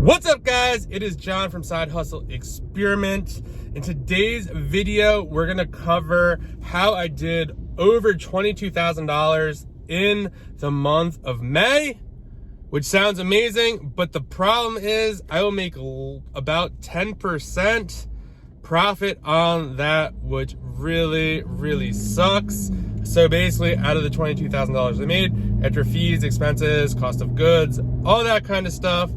What's up, guys? It is John from Side Hustle Experiment. In today's video, we're gonna cover how I did over $22,000 in the month of May, which sounds amazing, but the problem is I will make about 10% profit on that, which really sucks. So basically, out of the $22,000 I made, after fees, expenses, cost of goods, all that kind of stuff,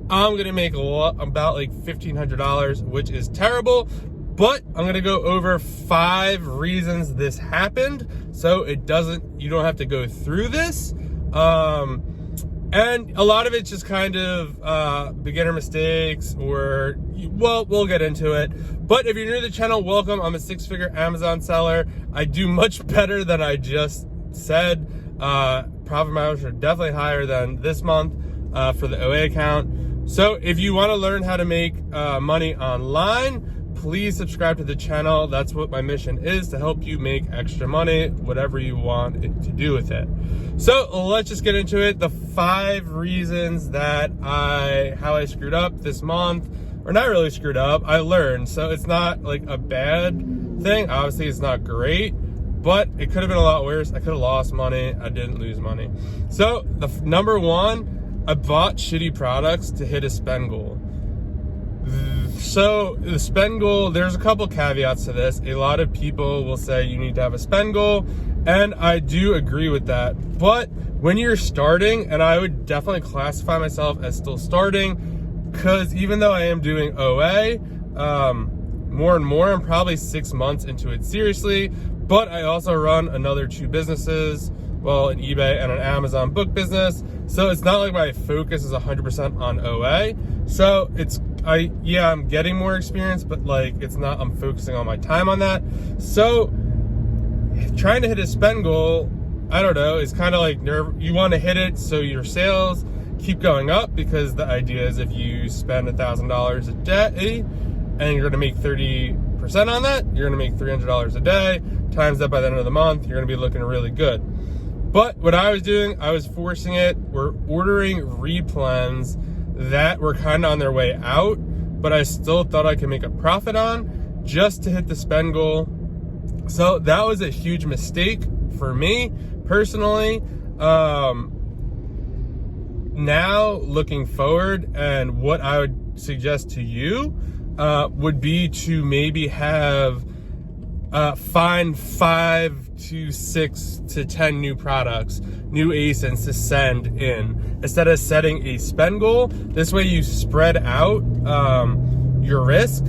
I'm gonna make about like $1,500, which is terrible. But I'm gonna go over 5 reasons this happened, so you don't have to go through this. And a lot of it's just kind of beginner mistakes, or, well, we'll get into it. But if you're new to the channel, welcome. I'm a 6-figure Amazon seller. I do much better than I just said. Profit margins are definitely higher than this month for the OA account. So if you want to learn how to make money online, please subscribe to the channel. That's what my mission is, to help you make extra money, whatever you want it to do with it. So let's just get into it. The 5 reasons that how I screwed up this month, or not really screwed up, I learned. So it's not like a bad thing. Obviously it's not great, but it could have been a lot worse. I could have lost money. I didn't lose money. So the number 1, I bought shitty products to hit a spend goal. So the spend goal, there's a couple caveats to this. A lot of people will say you need to have a spend goal, and I do agree with that. But when you're starting, and I would definitely classify myself as still starting, because even though I am doing OA, more and more, I'm probably 6 months into it seriously, but I also run another 2 businesses, well, an eBay and an Amazon book business. So it's not like my focus is 100% on OA. So I'm getting more experience, but like I'm focusing all my time on that. So trying to hit a spend goal, I don't know, is kind of like you want to hit it so your sales keep going up, because the idea is if you spend $1,000 a day and you're going to make 30% on that, you're going to make $300 a day, times that by the end of the month, you're going to be looking really good. But what I was doing, I was forcing it. We're ordering replens that were kind of on their way out, but I still thought I could make a profit on, just to hit the spend goal. So that was a huge mistake for me personally. Now looking forward, and what I would suggest to you would be to maybe find 5 to 6 to 10 new products, new ASINs to send in, instead of setting a spend goal. This way you spread out your risk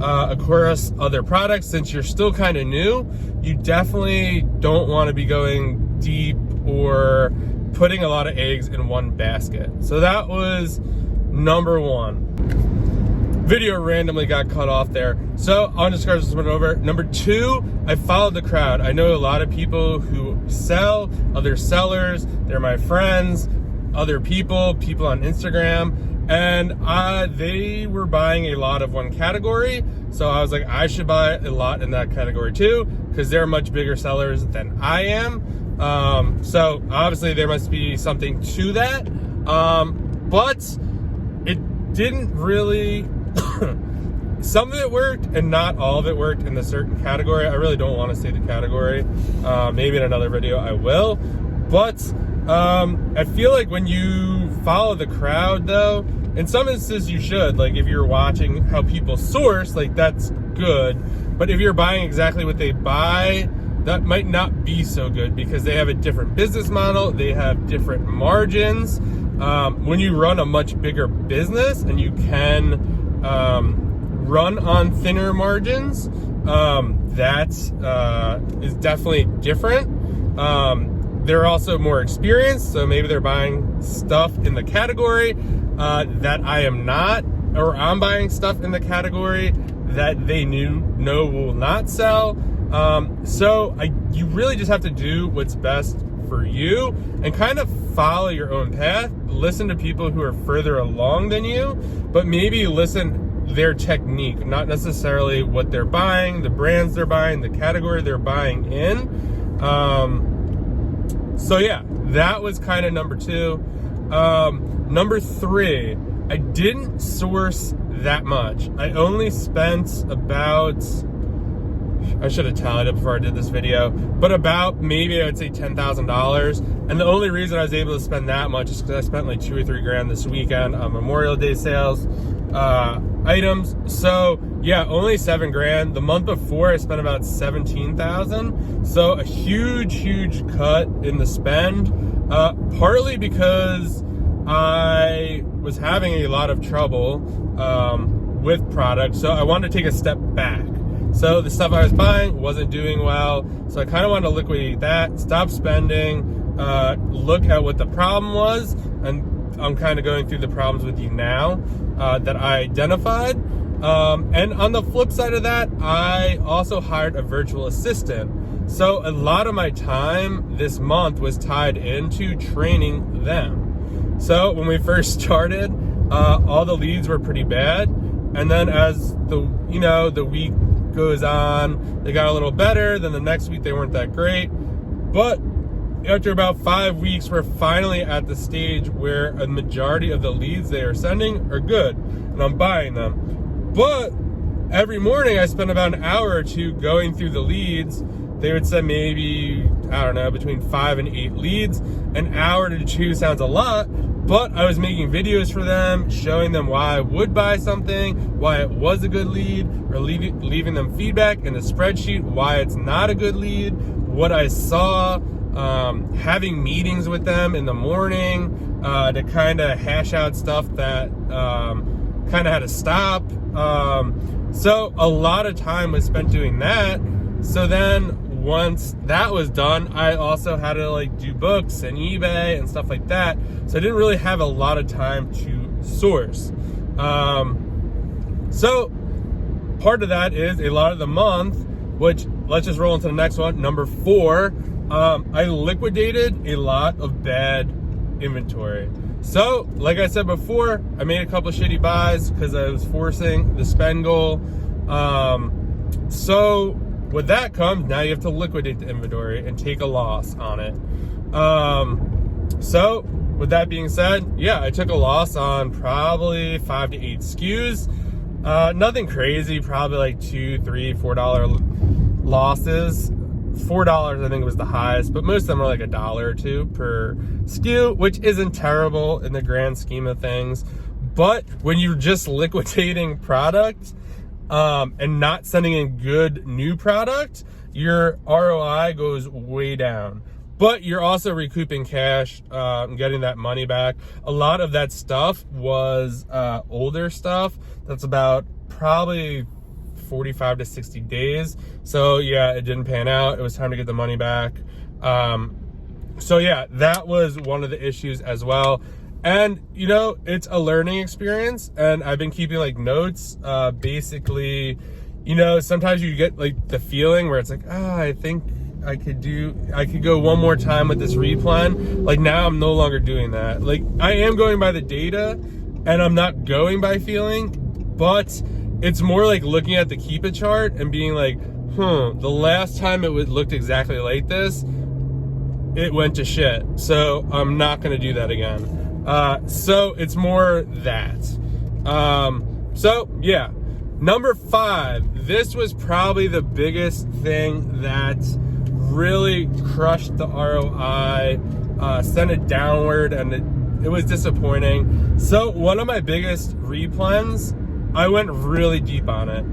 across other products. Since you're still kind of new, you definitely don't want to be going deep or putting a lot of eggs in one basket. So that was number 1. Video randomly got cut off there, so I'll just start this one over. Number 2, I followed the crowd. I know a lot of people who sell, other sellers, they're my friends, other people on Instagram, and they were buying a lot of one category. So I was like, I should buy a lot in that category too, because they're much bigger sellers than I am. So obviously there must be something to that, but it didn't really. Some of it worked and not all of it worked in a certain category. I really don't want to say the category. Maybe in another video I will. But I feel like when you follow the crowd, though, in some instances you should. Like if you're watching how people source, like that's good. But if you're buying exactly what they buy, that might not be so good, because they have a different business model. They have different margins. When you run a much bigger business and you can run on thinner margins, that is definitely different. They're also more experienced, so maybe they're buying stuff in the category that I am not, or I'm buying stuff in the category that they know will not sell. So you really just have to do what's best for you and kind of follow your own path. Listen to people who are further along than you, but maybe listen their technique, not necessarily what they're buying, the brands they're buying, the category they're buying in. So yeah, that was kind of number 2. Number 3, I didn't source that much. I only spent about, I should have tallied it before I did this video, but about maybe I'd say $10,000. And the only reason I was able to spend that much is because I spent like $2 or $3 grand this weekend on Memorial Day sales items. So yeah, only $7 grand. The month before I spent about 17,000. So a huge cut in the spend, partly because I was having a lot of trouble with products. So I wanted to take a step back. So the stuff I was buying wasn't doing well. So I kind of wanted to liquidate that, stop spending, look at what the problem was. And I'm kind of going through the problems with you now that I identified. And on the flip side of that, I also hired a virtual assistant. So a lot of my time this month was tied into training them. So when we first started, all the leads were pretty bad. And then as the week goes on, they got a little better. Then the next week they weren't that great. But after about 5 weeks, we're finally at the stage where a majority of the leads they are sending are good, and I'm buying them. But every morning I spend about an hour or two going through the leads. They would send maybe, I don't know, between 5 and 8 leads. An hour to 2 sounds a lot, but I was making videos for them, showing them why I would buy something, why it was a good lead, or leaving them feedback in a spreadsheet, why it's not a good lead, what I saw, having meetings with them in the morning to kind of hash out stuff that kind of had to stop. So a lot of time was spent doing that. So then once that was done, I also had to like do books and eBay and stuff like that. So I didn't really have a lot of time to source. So part of that is a lot of the month, which let's just roll into the next one. Number 4, I liquidated a lot of bad inventory. So like I said before, I made a couple of shitty buys because I was forcing the spend goal. So with that comes, now you have to liquidate the inventory and take a loss on it. So with that being said, yeah, I took a loss on probably 5 to 8 SKUs. Nothing crazy, probably like $2, $3, $4 losses. $4 I think was the highest, but most of them are like $1 or $2 per SKU, which isn't terrible in the grand scheme of things. But when you're just liquidating product and not sending in good new product, your ROI goes way down. But you're also recouping cash, getting that money back. A lot of that stuff was older stuff. That's about probably 45 to 60 days. So yeah, it didn't pan out. It was time to get the money back. So yeah, that was one of the issues as well. And you know, it's a learning experience, and I've been keeping like notes. Basically, you know, sometimes you get like the feeling where it's like, I think I could go one more time with this replan. Like now I'm no longer doing that. Like I am going by the data and I'm not going by feeling, but it's more like looking at the keep it chart and being like, the last time it looked exactly like this, it went to shit. So I'm not going to do that again. So it's more that. So yeah, number 5, this was probably the biggest thing that really crushed the ROI, sent it downward, and it was disappointing. So one of my biggest replans, I went really deep on it,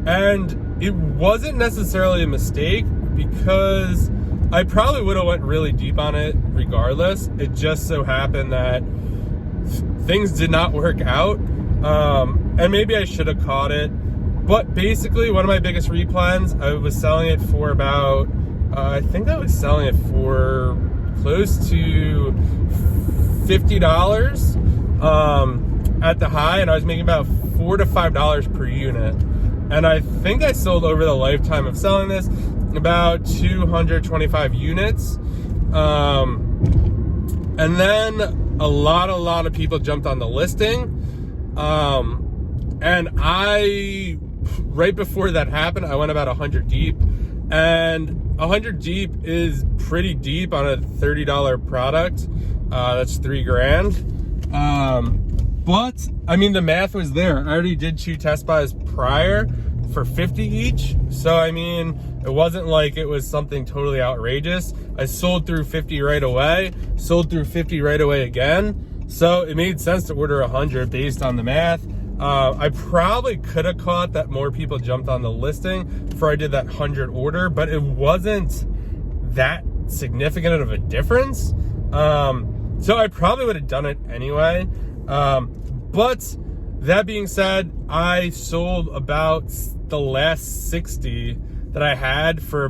and it wasn't necessarily a mistake because I probably would have went really deep on it regardless. It just so happened that things did not work out, and maybe I should have caught it. But basically, one of my biggest replans, I was selling it for about, I think I was selling it for close to $50 at the high, and I was making about $4 to $5 per unit. And I think I sold over the lifetime of selling this about 225 units. And then a lot of people jumped on the listing. And right before that happened, I went about 100 deep. And 100 deep is pretty deep on a $30 product. That's $3 grand. But I mean, the math was there. I already did 2 test buys prior for 50 each. So I mean, it wasn't like it was something totally outrageous. I sold through 50 right away, sold through 50 right away again. So it made sense to order 100 based on the math. I probably could have caught that more people jumped on the listing before I did that 100 order, but it wasn't that significant of a difference. So I probably would have done it anyway. But that being said, I sold about the last 60 that I had for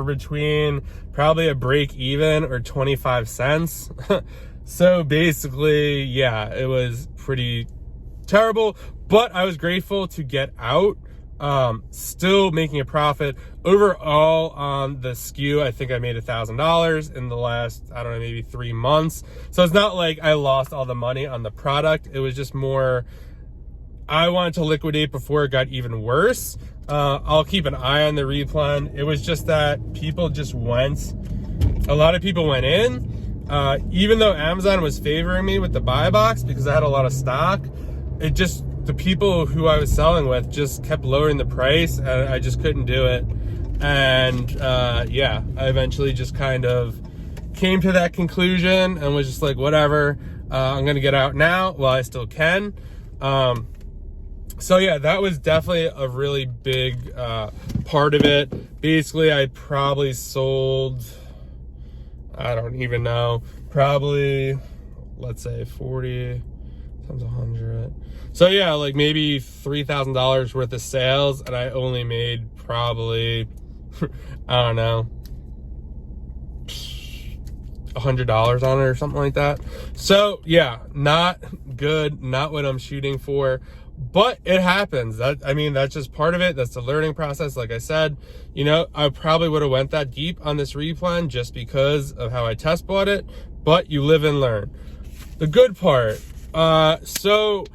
between probably a break even or 25 cents. So basically, yeah, it was pretty terrible, but I was grateful to get out. Still making a profit overall on the SKU. I think I made $1,000 in the last, I don't know, maybe 3 months. So it's not like I lost all the money on the product. It was just more, I wanted to liquidate before it got even worse. I'll keep an eye on the replan. It was just that people just went, a lot of people went in. Even though Amazon was favoring me with the buy box because I had a lot of stock, it just, the people who I was selling with just kept lowering the price and I just couldn't do it. And yeah, I eventually just kind of came to that conclusion and was just like, whatever, I'm gonna get out now while I still can. So yeah, that was definitely a really big part of it. Basically, I probably sold, I don't even know, probably, let's say 40 times 100. So yeah, like maybe $3,000 worth of sales, and I only made probably, I don't know, $100 on it or something like that. So yeah, not good, not what I'm shooting for, but it happens. I mean, that's just part of it. That's the learning process. Like I said, you know, I probably would have went that deep on this replan just because of how I test bought it, but you live and learn. The good part, so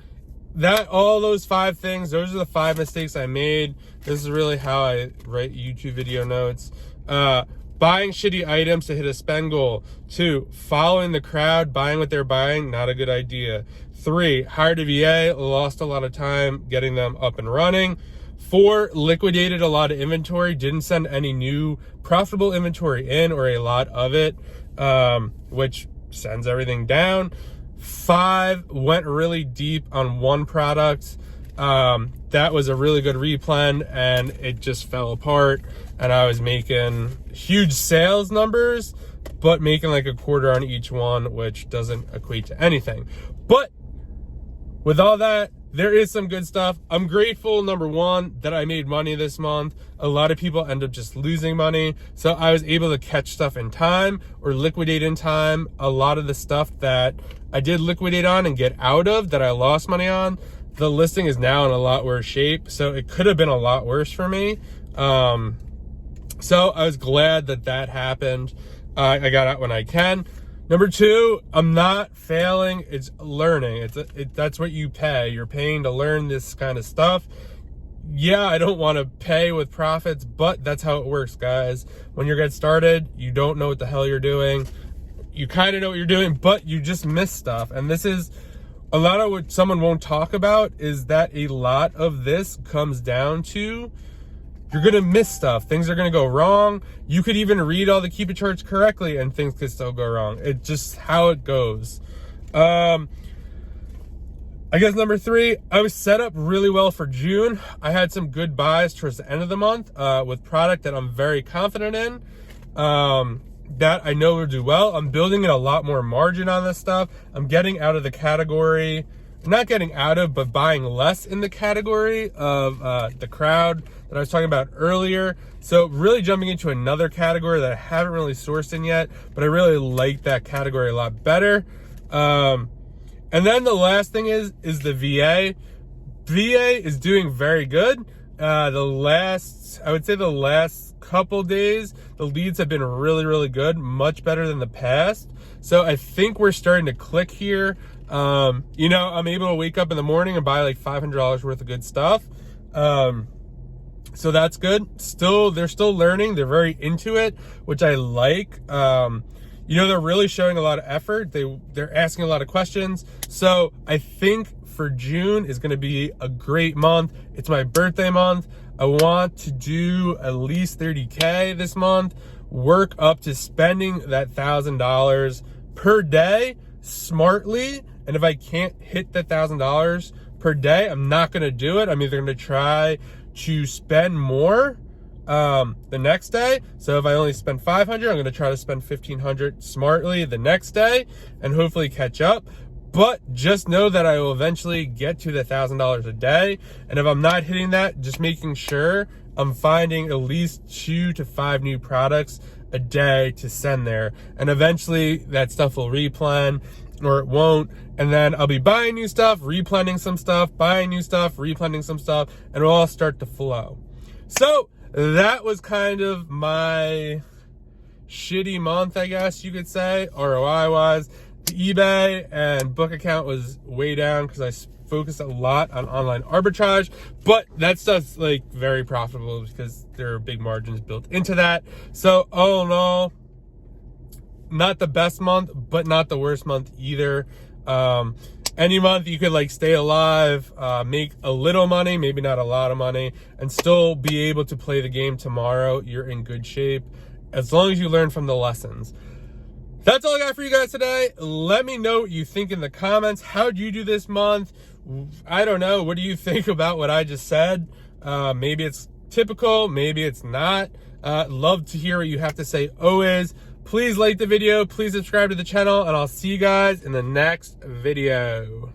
that all those 5 things, those are the 5 mistakes I made. This is really how I write YouTube video notes. Buying shitty items to hit a spend goal. 2, following the crowd, buying what they're buying, not a good idea. 3, hired a VA, lost a lot of time getting them up and running. 4, liquidated a lot of inventory, didn't send any new profitable inventory in or a lot of it, which sends everything down. 5, went really deep on one product. That was a really good replan and it just fell apart, and I was making huge sales numbers but making like a quarter on each one, which doesn't equate to anything. But with all that, there is some good stuff. I'm grateful, number one, that I made money this month. A lot of people end up just losing money, so I was able to catch stuff in time or liquidate in time. A lot of the stuff that I did liquidate on and get out of that I lost money on, the listing is now in a lot worse shape, so it could have been a lot worse for me. So I was glad that that happened. I got out when I can. Number 2, I'm not failing, it's learning. That's what you pay. You're paying to learn this kind of stuff. Yeah, I don't want to pay with profits, but that's how it works, guys. When you get started, you don't know what the hell you're doing. You kind of know what you're doing, but you just miss stuff. And this is a lot of what someone won't talk about, is that a lot of this comes down to you're going to miss stuff. Things are going to go wrong. You could even read all the Keep It charts correctly and things could still go wrong. It's just how it goes. I guess number 3, I was set up really well for June. I had some good buys towards the end of the month with product that I'm very confident in, that I know will do well. I'm building in a lot more margin on this stuff. I'm getting out of the category, not getting out of, but buying less in the category of the crowd that I was talking about earlier. So really jumping into another category that I haven't really sourced in yet, but I really like that category a lot better. And then the last thing is the VA. VA is doing very good. I would say the last couple days, the leads have been really, really good, much better than the past. So I think we're starting to click here. You know, I'm able to wake up in the morning and buy like $500 worth of good stuff. So that's good. They're still learning. They're very into it, which I like. you know, they're really showing a lot of effort. They're asking a lot of questions. So I think for June is going to be a great month. It's my birthday month. I want to do at least 30K this month, work up to spending that $1,000 per day smartly. And if I can't hit the $1,000 per day, I'm not going to do it. I'm either going to try to spend more the next day. So if I only spend 500, I'm going to try to spend 1,500 smartly the next day and hopefully catch up. But just know that I will eventually get to the $1,000 a day. And if I'm not hitting that, just making sure I'm finding at least 2 to 5 new products a day to send there. And eventually that stuff will replan or it won't. And then I'll be buying new stuff, replanning some stuff, buying new stuff, replanning some stuff, and it'll all start to flow. So that was kind of my shitty month, I guess you could say, ROI wise. The eBay and book account was way down because I focused a lot on online arbitrage, but that stuff's like very profitable because there are big margins built into that. So all in all, not the best month, but not the worst month either. Any month you could like stay alive, make a little money, maybe not a lot of money, and still be able to play the game tomorrow. You're in good shape as long as you learn from the lessons. That's all I got for you guys today. Let me know what you think in the comments. How'd you do this month? I don't know. What do you think about what I just said? Maybe it's typical, maybe it's not. Love to hear what you have to say always. Please like the video, please subscribe to the channel, and I'll see you guys in the next video.